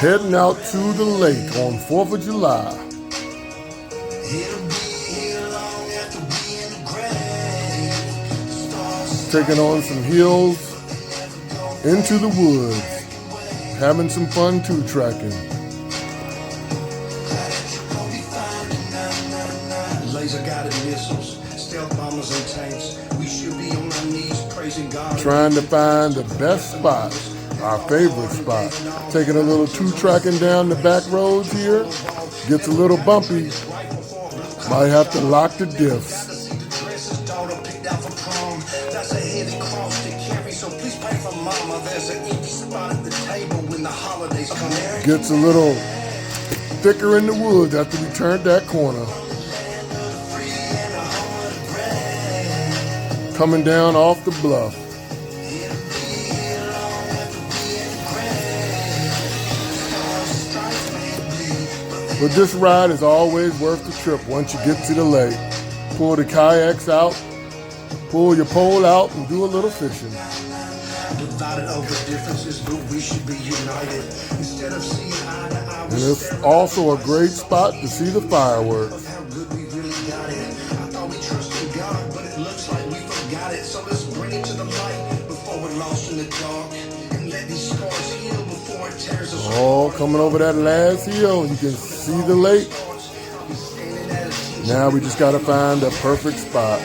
Heading out to the lake on 4th of July. Taking on some hills into the woods. Having some fun too tracking. Laser guided missiles, stealth bombers and tanks. We should be on our knees praising God. Trying to find the best spot. Our favorite spot. Taking a little two-tracking down the back roads here. Gets a little bumpy. Might have to lock the diffs. Gets a little thicker in the woods after we turned that corner. Coming down off the bluff. But this ride is always worth the trip once you get to the lake. Pull the kayaks out, pull your pole out, and do a little fishing. Divided over differences, but we should be united. Instead of seeing eye to eye, and it's also a great spot to see the fireworks. How good we really got it. I thought we trusted God, but it looks like we forgot it. So let's bring it to the light before we're lost in the dark. And let these scars heal before it tears us apart. Oh, coming over that last hill, you can see the lake. Now we just got to find a perfect spot.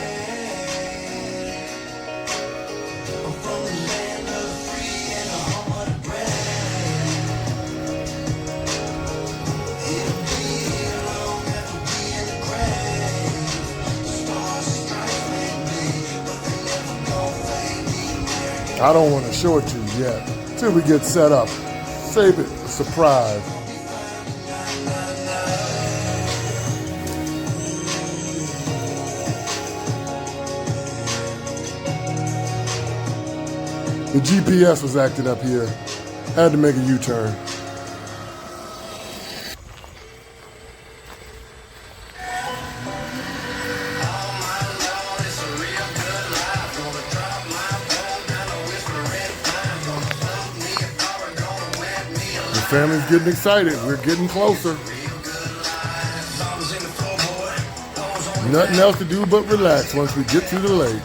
I don't want to show it to you yet, till we get set up. Save it, a surprise. The GPS was acting up here. Had to make a U-turn. The family's getting excited. We're getting closer. Nothing else to do but relax once we get to the lake.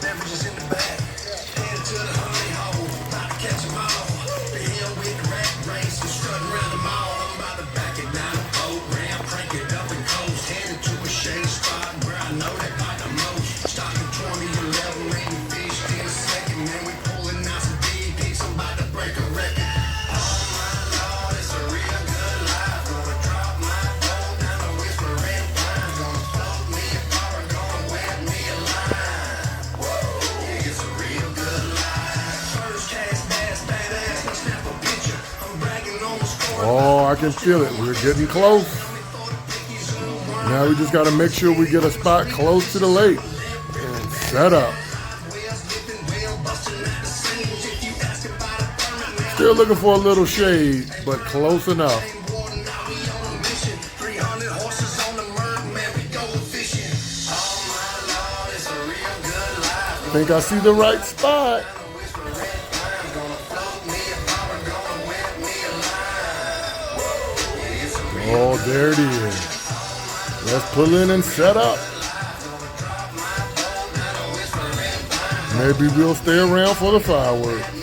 Oh, I can feel it. We're getting close. Now we just got to make sure we get a spot close to the lake and set up. Still looking for a little shade, but close enough. Think I see the right spot. Oh, there it is. Let's pull in and set up. Maybe we'll stay around for the fireworks.